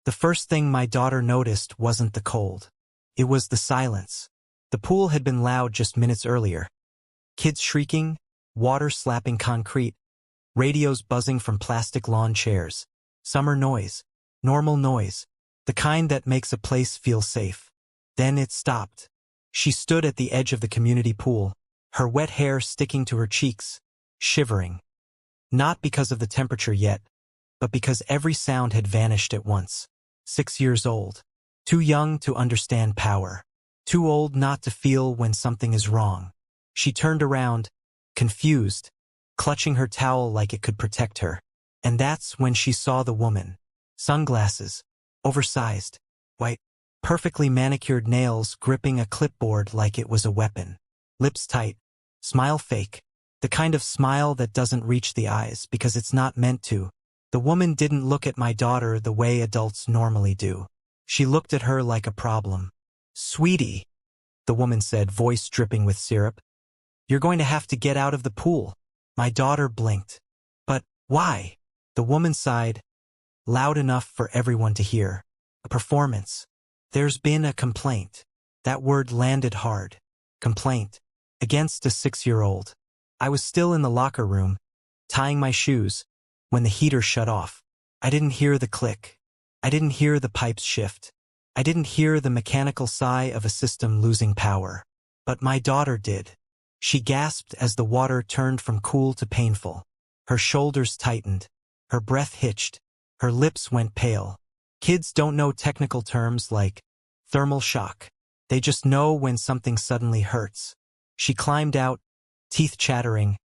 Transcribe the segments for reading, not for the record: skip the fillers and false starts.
The first thing my daughter noticed wasn't the cold. It was the silence. The pool had been loud just minutes earlier. Kids shrieking, water slapping concrete, radios buzzing from plastic lawn chairs. Summer noise, normal noise, the kind that makes a place feel safe. Then it stopped. She stood at the edge of the community pool, her wet hair sticking to her cheeks, shivering. Not because of the temperature yet, but because every sound had vanished at once. 6 years old. Too young to understand power. Too old not to feel when something is wrong. She turned around, confused, clutching her towel like it could protect her. And that's when she saw the woman. Sunglasses, oversized, white, perfectly manicured nails gripping a clipboard like it was a weapon. Lips tight, smile fake, the kind of smile that doesn't reach the eyes because it's not meant to. The woman didn't look at my daughter the way adults normally do. She looked at her like a problem. "Sweetie," the woman said, voice dripping with syrup, "you're going to have to get out of the pool." My daughter blinked. "But why?" The woman sighed, loud enough for everyone to hear. "A performance. There's been a complaint." That word landed hard. Complaint. Against a 6-year-old. I was still in the locker room, tying my shoes, when the heater shut off. I didn't hear the click. I didn't hear the pipes shift. I didn't hear the mechanical sigh of a system losing power. But my daughter did. She gasped as the water turned from cool to painful. Her shoulders tightened. Her breath hitched. Her lips went pale. Kids don't know technical terms like thermal shock. They just know when something suddenly hurts. She climbed out, teeth chattering,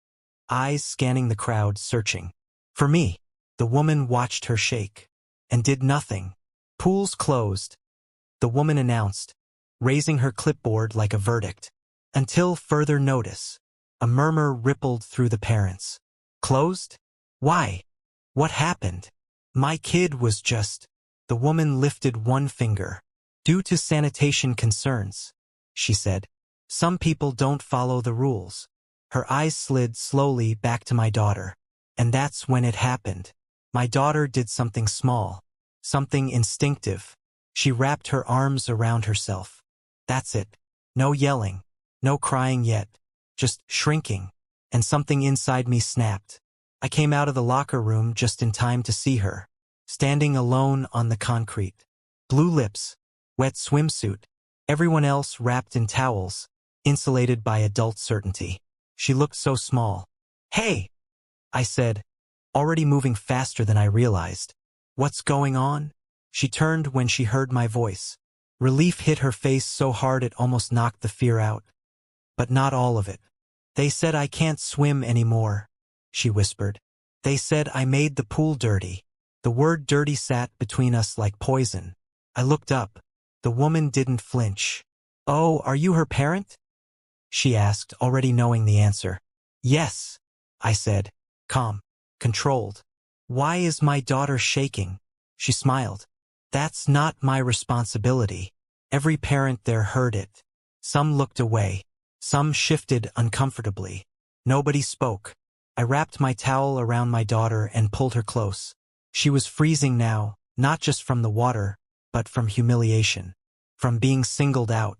eyes scanning the crowd, searching for me. The woman watched her shake and did nothing. "Pool's closed," the woman announced, raising her clipboard like a verdict. Until further notice. A murmur rippled through the parents. "Closed? Why? What happened?" "My kid was just..." The woman lifted one finger. "Due to sanitation concerns," she said. "Some people don't follow the rules." Her eyes slid slowly back to my daughter. And that's when it happened. My daughter did something small, something instinctive. She wrapped her arms around herself. That's it. No yelling, no crying yet, just shrinking. And something inside me snapped. I came out of the locker room just in time to see her, standing alone on the concrete. Blue lips, wet swimsuit, everyone else wrapped in towels, insulated by adult certainty. She looked so small. "Hey!" I said, already moving faster than I realized. "What's going on?" She turned when she heard my voice. Relief hit her face so hard it almost knocked the fear out. But not all of it. "They said I can't swim anymore," she whispered. "They said I made the pool dirty." The word dirty sat between us like poison. I looked up. The woman didn't flinch. "Oh, are you her parent?" she asked, already knowing the answer. "Yes," I said, calm, controlled. "Why is my daughter shaking?" She smiled. "That's not my responsibility." Every parent there heard it. Some looked away. Some shifted uncomfortably. Nobody spoke. I wrapped my towel around my daughter and pulled her close. She was freezing now, not just from the water, but from humiliation. From being singled out.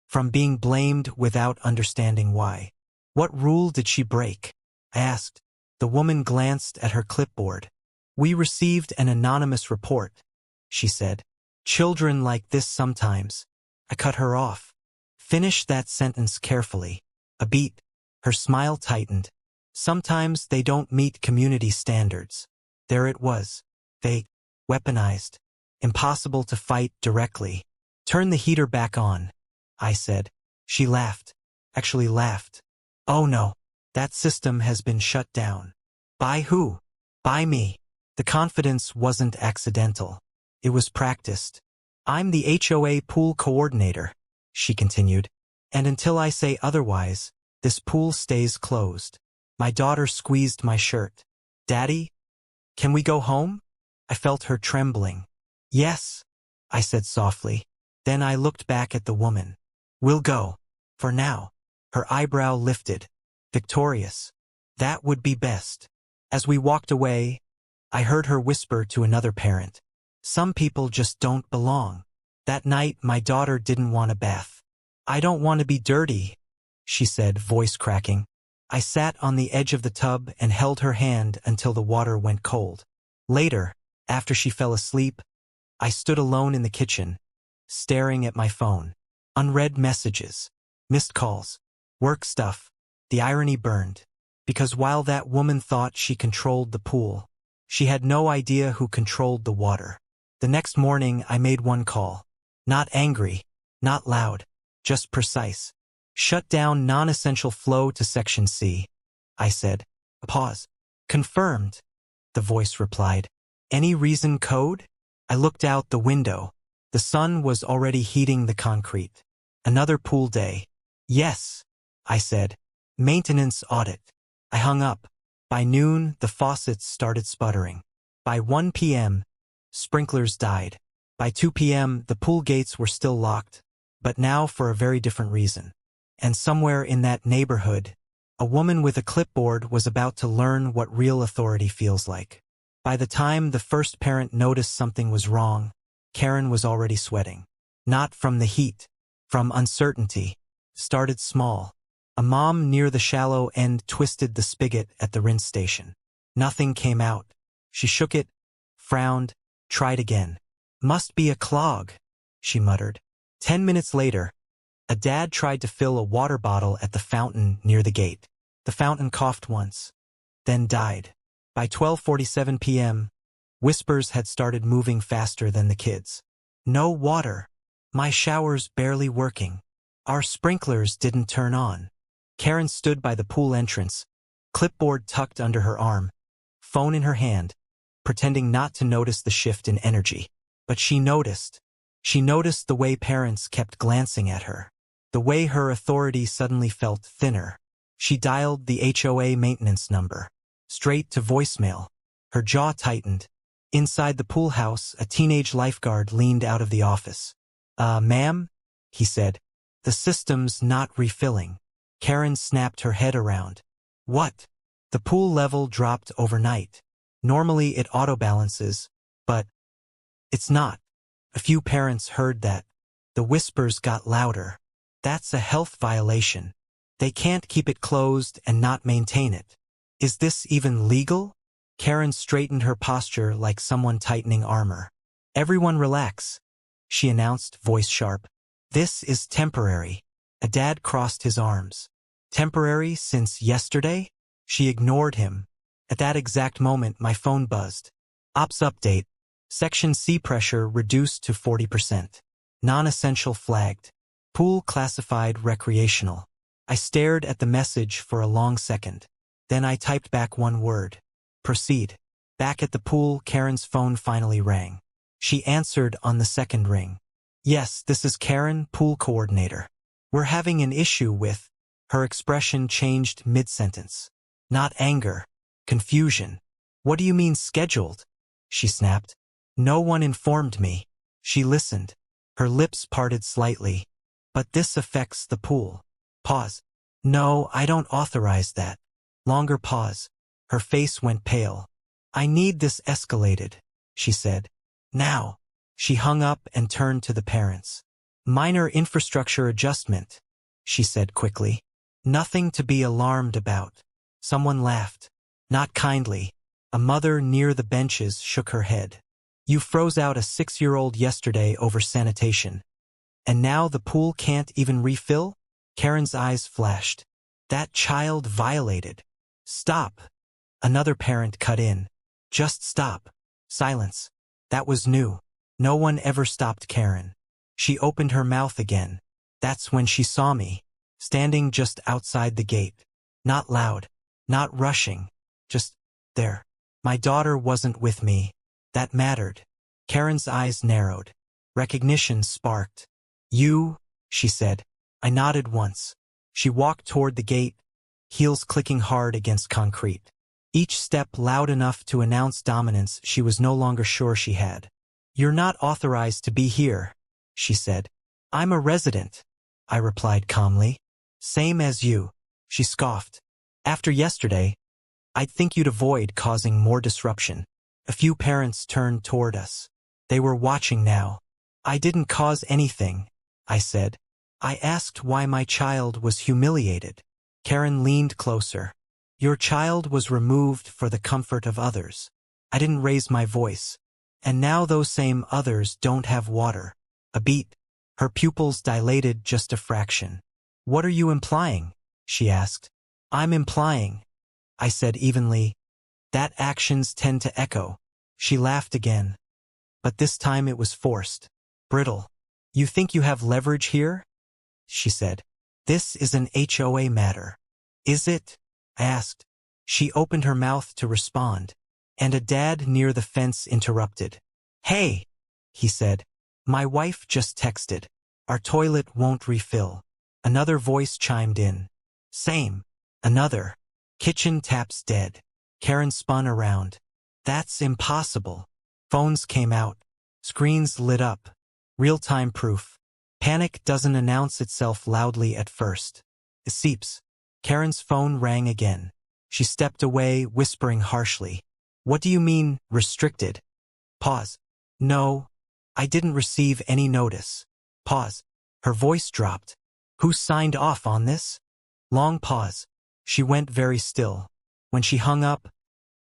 From being blamed without understanding why. "What rule did she break?" I asked. The woman glanced at her clipboard. "We received an anonymous report," she said. "Children like this sometimes." I cut her off. "Finish that sentence carefully." A beat. Her smile tightened. "Sometimes they don't meet community standards." There it was. Vague. Weaponized. Impossible to fight directly. "Turn the heater back on," I said. She laughed. Actually laughed. "Oh no. That system has been shut down." "By who?" "By me." The confidence wasn't accidental. It was practiced. "I'm the HOA pool coordinator," she continued. "And until I say otherwise, this pool stays closed." My daughter squeezed my shirt. "Daddy, can we go home?" I felt her trembling. "Yes," I said softly. Then I looked back at the woman. "We'll go. For now." Her eyebrow lifted. Victorious. "That would be best." As we walked away, I heard her whisper to another parent. Some people just don't belong. That night, my daughter didn't want a bath. I don't want to be dirty, she said, voice cracking. I sat on the edge of the tub and held her hand until the water went cold. Later, after she fell asleep, I stood alone in the kitchen, staring at my phone. Unread messages, missed calls, work stuff. The irony burned. Because while that woman thought she controlled the pool, she had no idea who controlled the water. The next morning, I made one call. Not angry, not loud, just precise. Shut down non-essential flow to Section C, I said. A pause. Confirmed, the voice replied. Any reason code? I looked out the window. The sun was already heating the concrete. Another pool day. Yes, I said. Maintenance audit. I hung up. By noon, the faucets started sputtering. By 1 p.m., sprinklers died. By 2 p.m., the pool gates were still locked, but now for a very different reason. And somewhere in that neighborhood, a woman with a clipboard was about to learn what real authority feels like. By the time the first parent noticed something was wrong, Karen was already sweating. Not from the heat, from uncertainty. Started small. A mom near the shallow end twisted the spigot at the rinse station. Nothing came out. She shook it, frowned, tried again. Must be a clog, she muttered. 10 minutes later, a dad tried to fill a water bottle at the fountain near the gate. The fountain coughed once, then died. By 12:47 p.m., whispers had started moving faster than the kids. No water. My shower's barely working. Our sprinklers didn't turn on. Karen stood by the pool entrance, clipboard tucked under her arm, phone in her hand, pretending not to notice the shift in energy. But she noticed. She noticed the way parents kept glancing at her. The way her authority suddenly felt thinner. She dialed the HOA maintenance number. Straight to voicemail. Her jaw tightened. Inside the pool house, a teenage lifeguard leaned out of the office. Ma'am? He said. The system's not refilling. Karen snapped her head around. What? The pool level dropped overnight. Normally it auto-balances, but it's not. A few parents heard that. The whispers got louder. That's a health violation. They can't keep it closed and not maintain it. Is this even legal? Karen straightened her posture like someone tightening armor. Everyone relax, she announced, voice sharp. This is temporary. A dad crossed his arms. Temporary since yesterday? She ignored him. At that exact moment, my phone buzzed. Ops update. Section C pressure reduced to 40%. Non-essential flagged. Pool classified recreational. I stared at the message for a long second. Then I typed back one word. Proceed. Back at the pool, Karen's phone finally rang. She answered on the second ring. Yes, this is Karen, pool coordinator. We're having an issue with... Her expression changed mid-sentence. Not anger. Confusion. What do you mean scheduled? She snapped. No one informed me. She listened. Her lips parted slightly. But this affects the pool. Pause. No, I don't authorize that. Longer pause. Her face went pale. I need this escalated, she said. Now. She hung up and turned to the parents. Minor infrastructure adjustment, she said quickly. Nothing to be alarmed about. Someone laughed. Not kindly. A mother near the benches shook her head. You froze out a 6-year-old yesterday over sanitation. And now the pool can't even refill? Karen's eyes flashed. That child violated. Stop. Another parent cut in. Just stop. Silence. That was new. No one ever stopped Karen. She opened her mouth again. That's when she saw me, standing just outside the gate. Not loud, not rushing, just there. My daughter wasn't with me. That mattered. Karen's eyes narrowed. Recognition sparked. You, she said. I nodded once. She walked toward the gate, heels clicking hard against concrete. Each step loud enough to announce dominance she was no longer sure she had. You're not authorized to be here, she said. I'm a resident, I replied calmly. Same as you, she scoffed. After yesterday, I'd think you'd avoid causing more disruption. A few parents turned toward us. They were watching now. I didn't cause anything, I said. I asked why my child was humiliated. Karen leaned closer. Your child was removed for the comfort of others. I didn't raise my voice. And now those same others don't have water. A beat. Her pupils dilated just a fraction. What are you implying? She asked. I'm implying, I said evenly, that actions tend to echo. She laughed again. But this time it was forced. Brittle. You think you have leverage here? She said. This is an HOA matter. Is it? I asked. She opened her mouth to respond, and a dad near the fence interrupted. Hey, he said. My wife just texted. Our toilet won't refill. Another voice chimed in. Same. Another. Kitchen taps dead. Karen spun around. That's impossible. Phones came out. Screens lit up. Real-time proof. Panic doesn't announce itself loudly at first. It seeps. Karen's phone rang again. She stepped away, whispering harshly. What do you mean, restricted? Pause. No, I didn't receive any notice. Pause. Her voice dropped. Who signed off on this? Long pause. She went very still. When she hung up,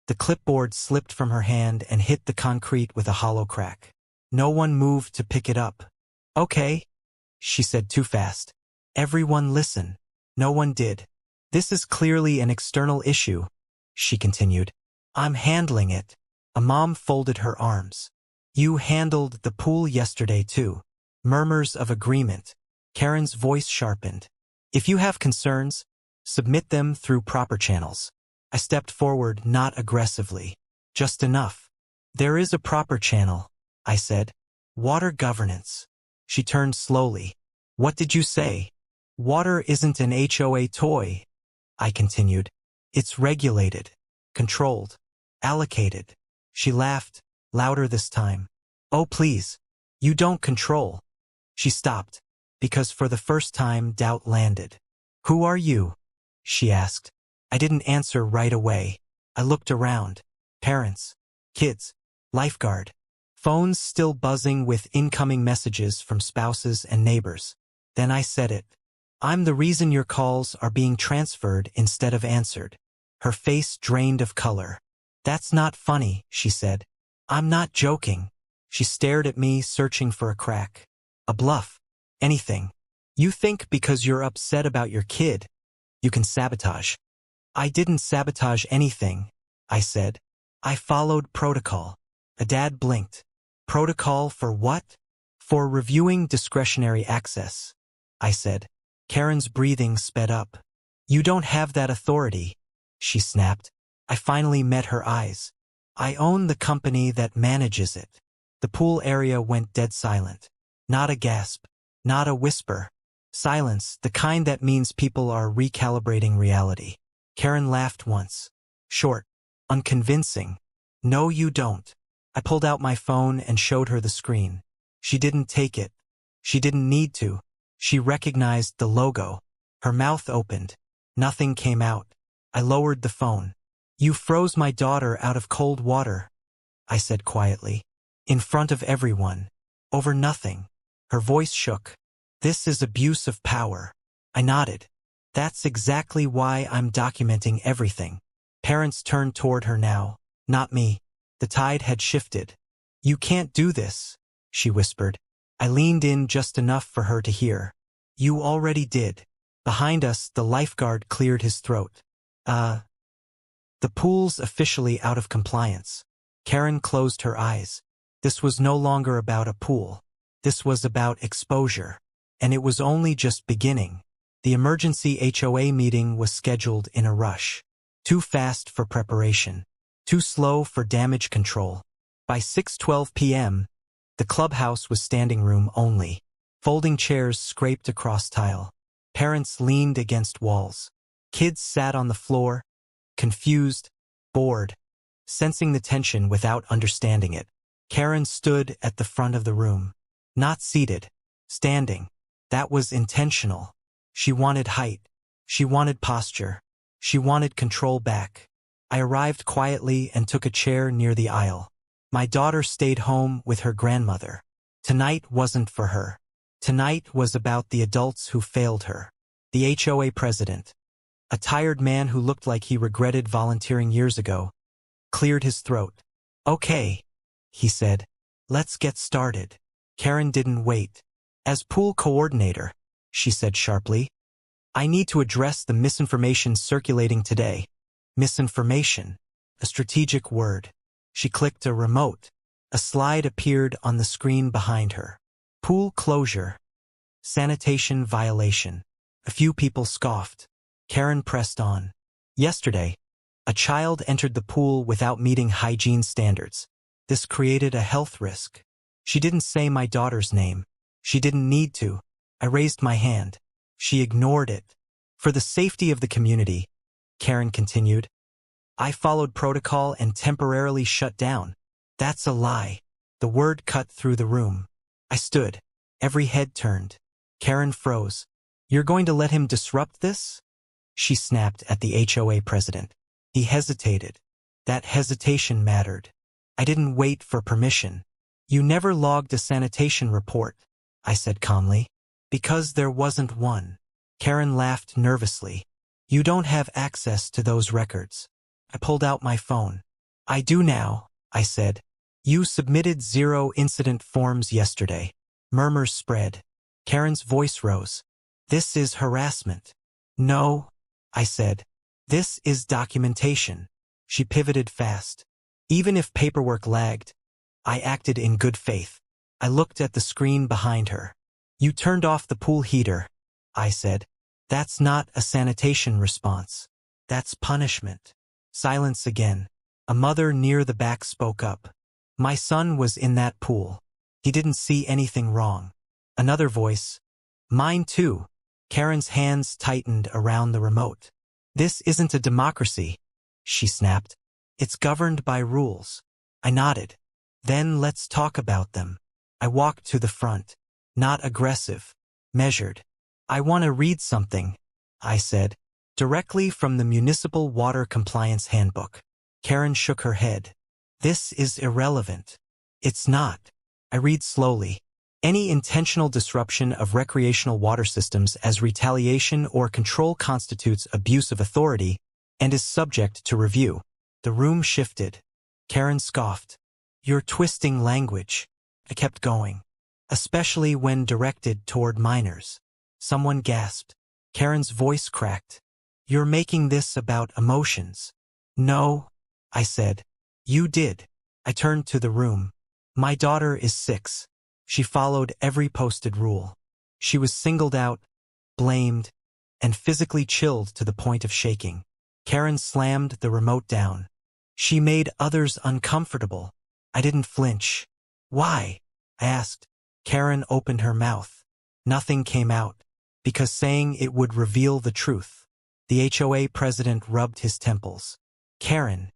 the clipboard slipped from her hand and hit the concrete with a hollow crack. No one moved to pick it up. Okay, she said too fast. Everyone listen. No one did. This is clearly an external issue, she continued. I'm handling it. A mom folded her arms. You handled the pool yesterday too. Murmurs of agreement. Karen's voice sharpened. If you have concerns, submit them through proper channels. I stepped forward, not aggressively. Just enough. There is a proper channel, I said. Water governance. She turned slowly. What did you say? Water isn't an HOA toy, I continued. It's regulated, controlled, allocated. She laughed, louder this time. Oh please, you don't control. She stopped, because for the first time doubt landed. Who are you? She asked. I didn't answer right away. I looked around. Parents, kids, lifeguard. Phones still buzzing with incoming messages from spouses and neighbors. Then I said it. I'm the reason your calls are being transferred instead of answered. Her face drained of color. That's not funny, she said. I'm not joking. She stared at me, searching for a crack. A bluff. Anything. You think because you're upset about your kid, you can sabotage. I didn't sabotage anything, I said. I followed protocol. A dad blinked. Protocol for what? For reviewing discretionary access, I said. Karen's breathing sped up. You don't have that authority, she snapped. I finally met her eyes. I own the company that manages it. The pool area went dead silent. Not a gasp. Not a whisper. Silence, the kind that means people are recalibrating reality. Karen laughed once. Short. Unconvincing. No, you don't. I pulled out my phone and showed her the screen. She didn't take it. She didn't need to. She recognized the logo. Her mouth opened. Nothing came out. I lowered the phone. You froze my daughter out of cold water, I said quietly. In front of everyone. Over nothing. Her voice shook. This is abuse of power. I nodded. That's exactly why I'm documenting everything. Parents turned toward her now. Not me. The tide had shifted. You can't do this, she whispered. I leaned in just enough for her to hear. You already did. Behind us, the lifeguard cleared his throat. The pool's officially out of compliance. Karen closed her eyes. This was no longer about a pool. This was about exposure. And it was only just beginning. The emergency HOA meeting was scheduled in a rush. Too fast for preparation. Too slow for damage control. By 6:12 p.m., the clubhouse was standing room only. Folding chairs scraped across tile. Parents leaned against walls. Kids sat on the floor, confused, bored, sensing the tension without understanding it. Karen stood at the front of the room. Not seated, standing. That was intentional. She wanted height. She wanted posture. She wanted control back. I arrived quietly and took a chair near the aisle. My daughter stayed home with her grandmother. Tonight wasn't for her. Tonight was about the adults who failed her. The HOA president, a tired man who looked like he regretted volunteering years ago, cleared his throat. Okay, he said. Let's get started. Karen didn't wait. As pool coordinator, she said sharply, I need to address the misinformation circulating today. Misinformation, a strategic word. She clicked a remote. A slide appeared on the screen behind her. Pool closure. Sanitation violation. A few people scoffed. Karen pressed on. Yesterday, a child entered the pool without meeting hygiene standards. This created a health risk. She didn't say my daughter's name. She didn't need to. I raised my hand. She ignored it. For the safety of the community, Karen continued, I followed protocol and temporarily shut down. That's a lie. The word cut through the room. I stood. Every head turned. Karen froze. You're going to let him disrupt this? She snapped at the HOA president. He hesitated. That hesitation mattered. I didn't wait for permission. You never logged a sanitation report, I said calmly. Because there wasn't one. Karen laughed nervously. You don't have access to those records. I pulled out my phone. I do now, I said. You submitted 0 incident forms yesterday. Murmurs spread. Karen's voice rose. This is harassment. No, I said. This is documentation. She pivoted fast. Even if paperwork lagged, I acted in good faith. I looked at the screen behind her. You turned off the pool heater, I said. That's not a sanitation response. That's punishment. Silence again. A mother near the back spoke up. My son was in that pool. He didn't see anything wrong. Another voice. Mine too. Karen's hands tightened around the remote. This isn't a democracy, she snapped. It's governed by rules. I nodded. Then let's talk about them. I walked to the front. Not aggressive. Measured. I want to read something, I said. Directly from the Municipal Water Compliance Handbook. Karen shook her head. This is irrelevant. It's not. I read slowly. Any intentional disruption of recreational water systems as retaliation or control constitutes abuse of authority and is subject to review. The room shifted. Karen scoffed. You're twisting language. I kept going. Especially when directed toward minors. Someone gasped. Karen's voice cracked. You're making this about emotions. No, I said. You did. I turned to the room. My daughter is 6. She followed every posted rule. She was singled out, blamed, and physically chilled to the point of shaking. Karen slammed the remote down. She made others uncomfortable. I didn't flinch. Why? I asked. Karen opened her mouth. Nothing came out, because saying it would reveal the truth. The HOA president rubbed his temples. Karen,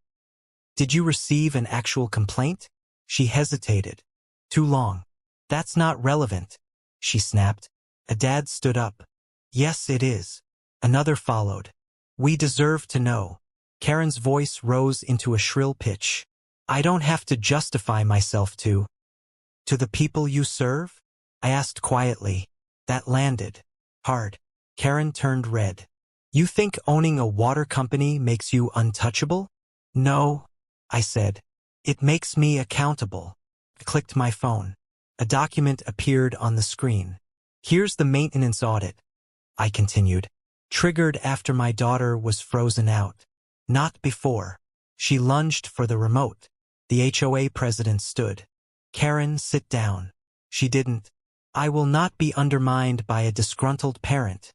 did you receive an actual complaint? She hesitated. Too long. That's not relevant, she snapped. A dad stood up. Yes, it is. Another followed. We deserve to know. Karen's voice rose into a shrill pitch. I don't have to justify myself to the people you serve? I asked quietly. That landed. Hard. Karen turned red. You think owning a water company makes you untouchable? No, I said. It makes me accountable. I clicked my phone. A document appeared on the screen. Here's the maintenance audit, I continued. Triggered after my daughter was frozen out. Not before. She lunged for the remote. The HOA president stood. Karen, sit down. She didn't. I will not be undermined by a disgruntled parent,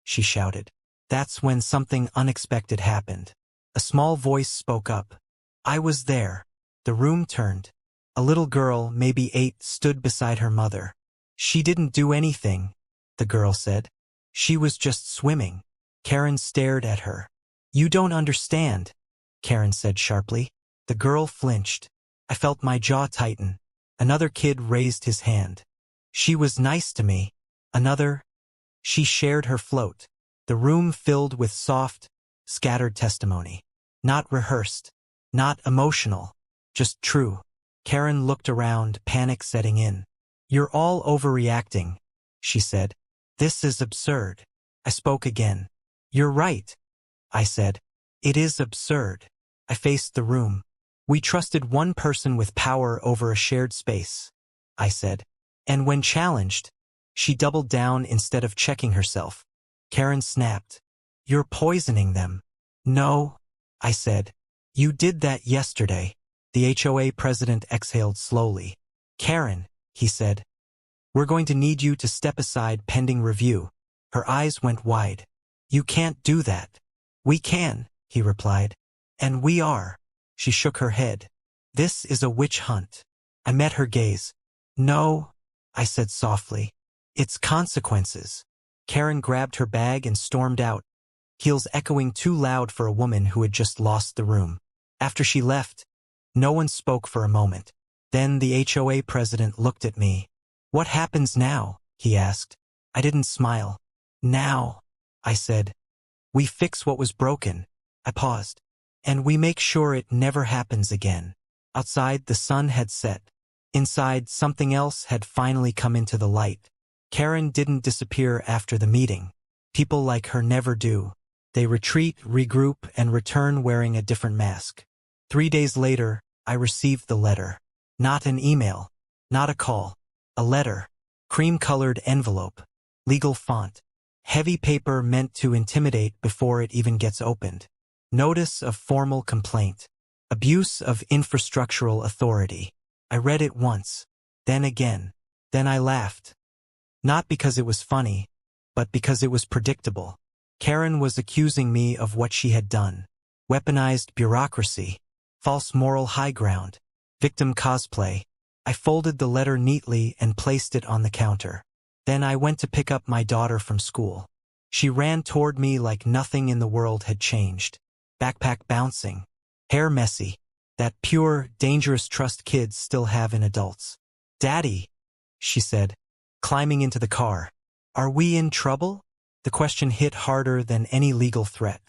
she shouted. That's when something unexpected happened. A small voice spoke up. I was there. The room turned. A little girl, maybe 8, stood beside her mother. She didn't do anything, the girl said. She was just swimming. Karen stared at her. You don't understand, Karen said sharply. The girl flinched. I felt my jaw tighten. Another kid raised his hand. She was nice to me. Another. She shared her float. The room filled with soft, scattered testimony. Not rehearsed. Not emotional. Just true. Karen looked around, panic setting in. "You're all overreacting," she said. "This is absurd." I spoke again. "You're right," I said. "It is absurd." I faced the room. "We trusted one person with power over a shared space," I said. "And when challenged," she doubled down instead of checking herself. Karen snapped. "You're poisoning them." "No," I said. "You did that yesterday." The HOA president exhaled slowly. "Karen," he said, "we're going to need you to step aside pending review." Her eyes went wide. "You can't do that." "We can," he replied. "And we are." She shook her head. "This is a witch hunt." I met her gaze. "No," I said softly. "It's consequences." Karen grabbed her bag and stormed out, heels echoing too loud for a woman who had just lost the room. After she left, no one spoke for a moment. Then the HOA president looked at me. "What happens now?" he asked. I didn't smile. "Now," I said, "we fix what was broken." I paused. "And we make sure it never happens again." Outside, the sun had set. Inside, something else had finally come into the light. Karen didn't disappear after the meeting. People like her never do. They retreat, regroup, and return wearing a different mask. 3 days later, I received the letter. Not an email. Not a call. A letter. Cream-colored envelope. Legal font. Heavy paper meant to intimidate before it even gets opened. Notice of formal complaint. Abuse of infrastructural authority. I read it once. Then again. Then I laughed. Not because it was funny, but because it was predictable. Karen was accusing me of what she had done. Weaponized bureaucracy. False moral high ground. Victim cosplay. I folded the letter neatly and placed it on the counter. Then I went to pick up my daughter from school. She ran toward me like nothing in the world had changed. Backpack bouncing. Hair messy. That pure, dangerous trust kids still have in adults. "Daddy," she said, climbing into the car. "Are we in trouble?" The question hit harder than any legal threat.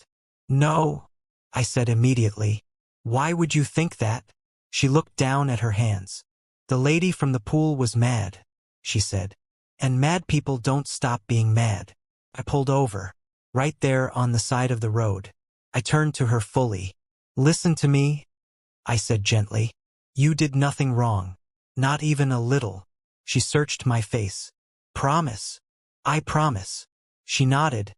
"No," I said immediately. "Why would you think that?" She looked down at her hands. "The lady from the pool was mad," she said. "And mad people don't stop being mad." I pulled over. Right there on the side of the road. I turned to her fully. "Listen to me," I said gently. "You did nothing wrong. Not even a little." She searched my face. "Promise." "I promise." She nodded,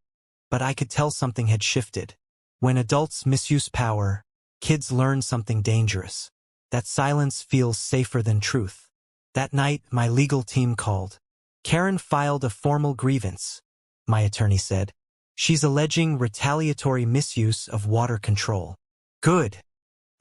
but I could tell something had shifted. When adults misuse power, kids learn something dangerous. That silence feels safer than truth. That night, my legal team called. "Karen filed a formal grievance," my attorney said. "She's alleging retaliatory misuse of water control." "Good,"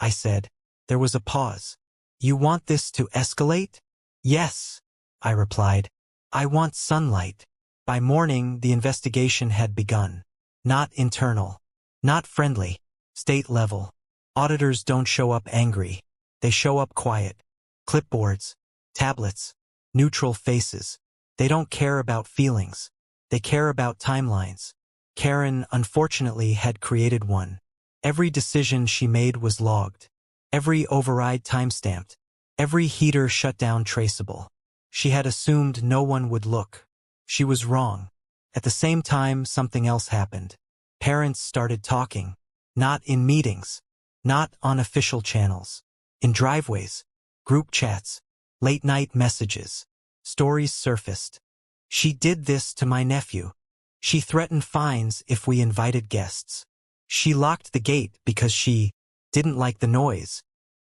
I said. There was a pause. "You want this to escalate?" "Yes," I replied. "I want sunlight." By morning, the investigation had begun. Not internal. Not friendly. State level. Auditors don't show up angry. They show up quiet. Clipboards. Tablets. Neutral faces. They don't care about feelings. They care about timelines. Karen, unfortunately, had created one. Every decision she made was logged. Every override timestamped. Every heater shutdown traceable. She had assumed no one would look. She was wrong. At the same time, something else happened. Parents started talking. Not in meetings. Not on official channels. In driveways. Group chats. Late-night messages. Stories surfaced. "She did this to my nephew. She threatened fines if we invited guests. She locked the gate because she didn't like the noise."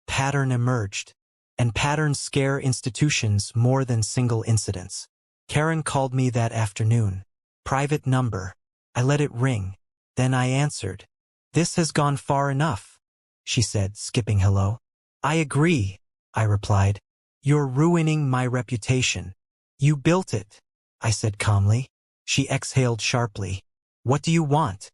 Pattern emerged. And patterns scare institutions more than single incidents. Karen called me that afternoon. Private number. I let it ring. Then I answered. "This has gone far enough," she said, skipping hello. "I agree," I replied. "You're ruining my reputation." "You built it," I said calmly. She exhaled sharply. "What do you want?"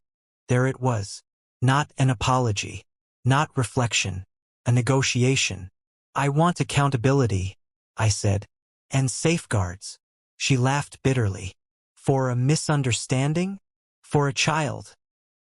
There it was. Not an apology. Not reflection. A negotiation. "I want accountability," I said. "And safeguards." She laughed bitterly. "For a misunderstanding? For a child?"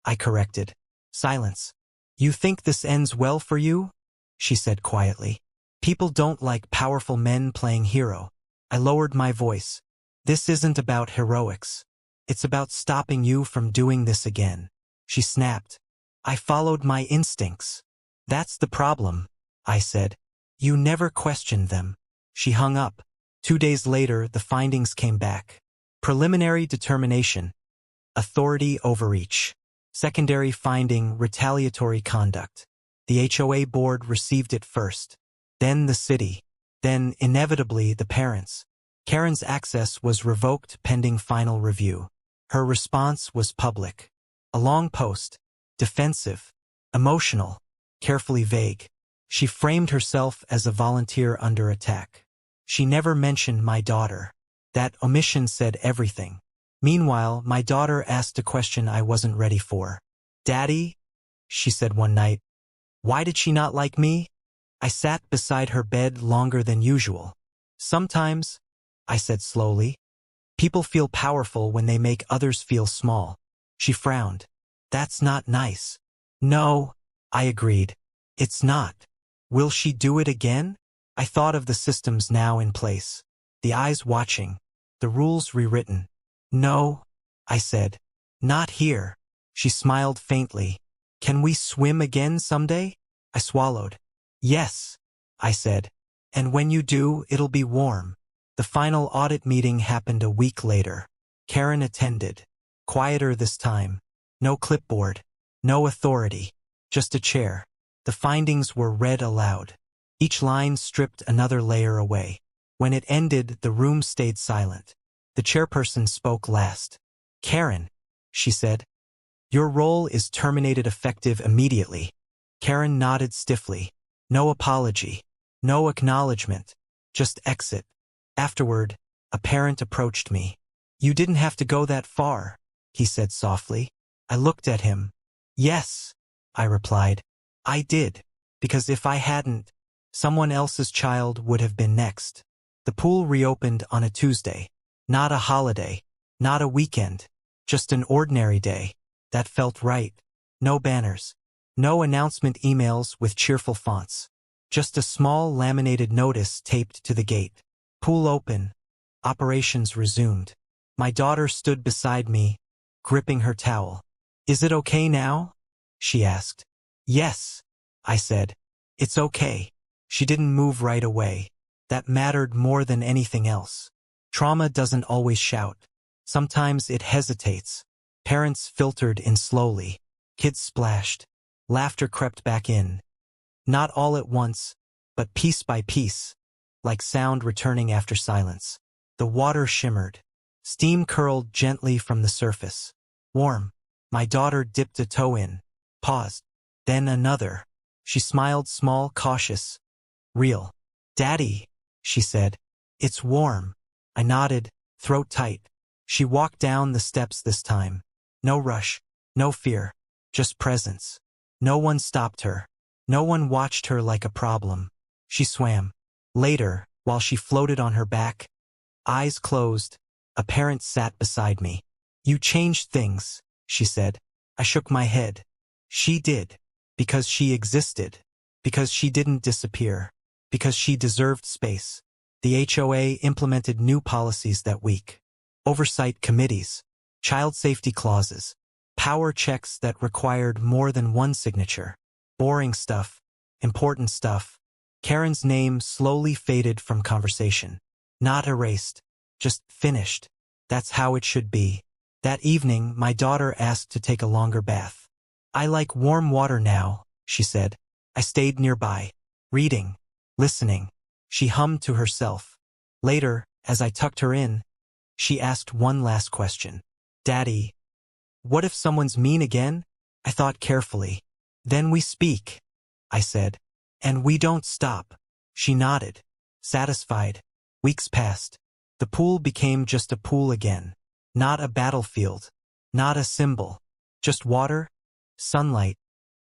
I corrected. Silence. "You think this ends well for you?" she said quietly. People don't like powerful men playing hero. I lowered my voice. This isn't about heroics. It's about stopping you from doing this again. She snapped. I followed my instincts. That's the problem, I said. You never questioned them. She hung up. 2 days later, the findings came back. Preliminary determination. Authority overreach. Secondary finding, retaliatory conduct. The HOA board received it first. Then the city. Then, inevitably, the parents. Karen's access was revoked pending final review. Her response was public. A long post. Defensive. Emotional. Carefully vague. She framed herself as a volunteer under attack. She never mentioned my daughter. That omission said everything. Meanwhile, my daughter asked a question I wasn't ready for. Daddy, she said one night, why did she not like me? I sat beside her bed longer than usual. Sometimes, I said slowly, people feel powerful when they make others feel small. She frowned. That's not nice. No, I agreed. It's not. Will she do it again? I thought of the systems now in place. The eyes watching. The rules rewritten. No, I said. Not here. She smiled faintly. Can we swim again someday? I swallowed. Yes, I said. And when you do, it'll be warm. The final audit meeting happened a week later. Karen attended. Quieter this time. No clipboard. No authority. Just a chair. The findings were read aloud. Each line stripped another layer away. When it ended, the room stayed silent. The chairperson spoke last. Karen, she said, your role is terminated effective immediately. Karen nodded stiffly. No apology. No acknowledgement. Just exit. Afterward, a parent approached me. You didn't have to go that far, he said softly. I looked at him. Yes, I replied. I did, because if I hadn't, someone else's child would have been next. The pool reopened on a Tuesday. Not a holiday. Not a weekend. Just an ordinary day. That felt right. No banners. No announcement emails with cheerful fonts. Just a small laminated notice taped to the gate. Pool open. Operations resumed. My daughter stood beside me, gripping her towel. Is it okay now? She asked. Yes, I said. It's okay. She didn't move right away. That mattered more than anything else. Trauma doesn't always shout. Sometimes it hesitates. Parents filtered in slowly. Kids splashed. Laughter crept back in. Not all at once, but piece by piece, like sound returning after silence. The water shimmered. Steam curled gently from the surface. Warm. My daughter dipped a toe in. Paused. Then another. She smiled small, cautious. Real. Daddy, she said. It's warm. I nodded, throat tight. She walked down the steps this time. No rush. No fear. Just presence. No one stopped her. No one watched her like a problem. She swam. Later, while she floated on her back, eyes closed, a parent sat beside me. You changed things, she said. I shook my head. She did. Because she existed. Because she didn't disappear. Because she deserved space. The HOA implemented new policies that week. Oversight committees. Child safety clauses. Power checks that required more than one signature. Boring stuff. Important stuff. Karen's name slowly faded from conversation. Not erased. Just finished. That's how it should be. That evening, my daughter asked to take a longer bath. I like warm water now, she said. I stayed nearby. Reading. Listening. She hummed to herself. Later, as I tucked her in, she asked one last question. Daddy, what if someone's mean again? I thought carefully. Then we speak, I said. And we don't stop. She nodded. Satisfied. Weeks passed. The pool became just a pool again. Not a battlefield. Not a symbol. Just water, sunlight,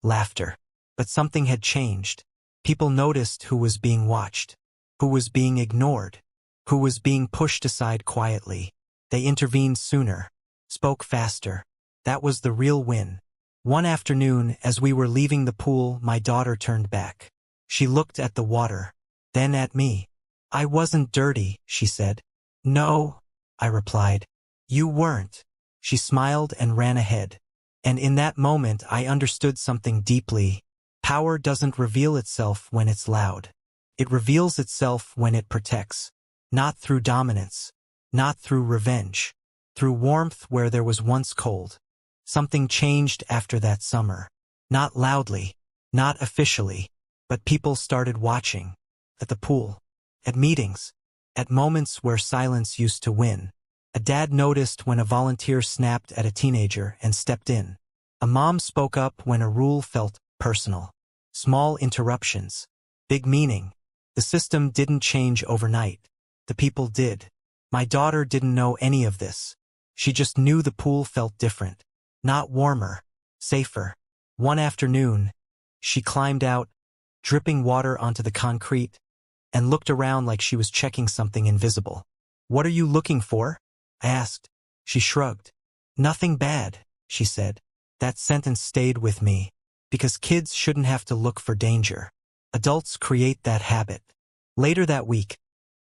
laughter. But something had changed. People noticed who was being watched. Who was being ignored. Who was being pushed aside quietly. They intervened sooner. Spoke faster. That was the real win. One afternoon, as we were leaving the pool, my daughter turned back. She looked at the water. then at me. I wasn't dirty, she said. No, I replied. You weren't. She smiled and ran ahead. And in that moment I understood something deeply. Power doesn't reveal itself when it's loud. It reveals itself when it protects. Not through dominance. Not through revenge. Through warmth where there was once cold. Something changed after that summer. Not loudly. Not officially. But people started watching. At the pool. At meetings. At moments where silence used to win. A dad noticed when a volunteer snapped at a teenager and stepped in. A mom spoke up when a rule felt personal. Small interruptions. Big meaning. The system didn't change overnight. The people did. My daughter didn't know any of this. She just knew the pool felt different. Not warmer. Safer. One afternoon, she climbed out, dripping water onto the concrete, and looked around like she was checking something invisible. What are you looking for? I asked. She shrugged. Nothing bad, she said. That sentence stayed with me, because kids shouldn't have to look for danger. Adults create that habit. Later that week,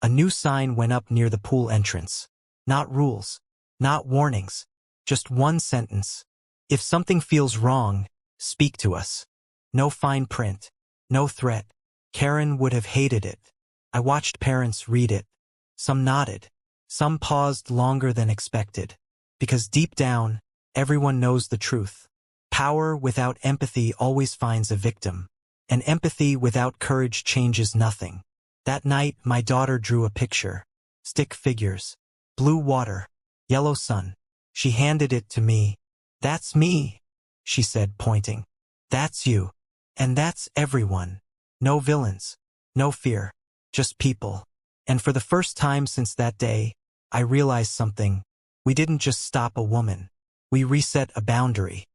a new sign went up near the pool entrance. Not rules. Not warnings. Just one sentence. If something feels wrong, speak to us. No fine print. No threat. Karen would have hated it. I watched parents read it. Some nodded. Some paused longer than expected. Because deep down, everyone knows the truth. Power without empathy always finds a victim. And empathy without courage changes nothing. That night, my daughter drew a picture. Stick figures. Blue water. Yellow sun. She handed it to me. That's me, she said, pointing. That's you. And that's everyone. No villains. No fear. Just people. And for the first time since that day, I realized something. We didn't just stop a woman. We reset a boundary.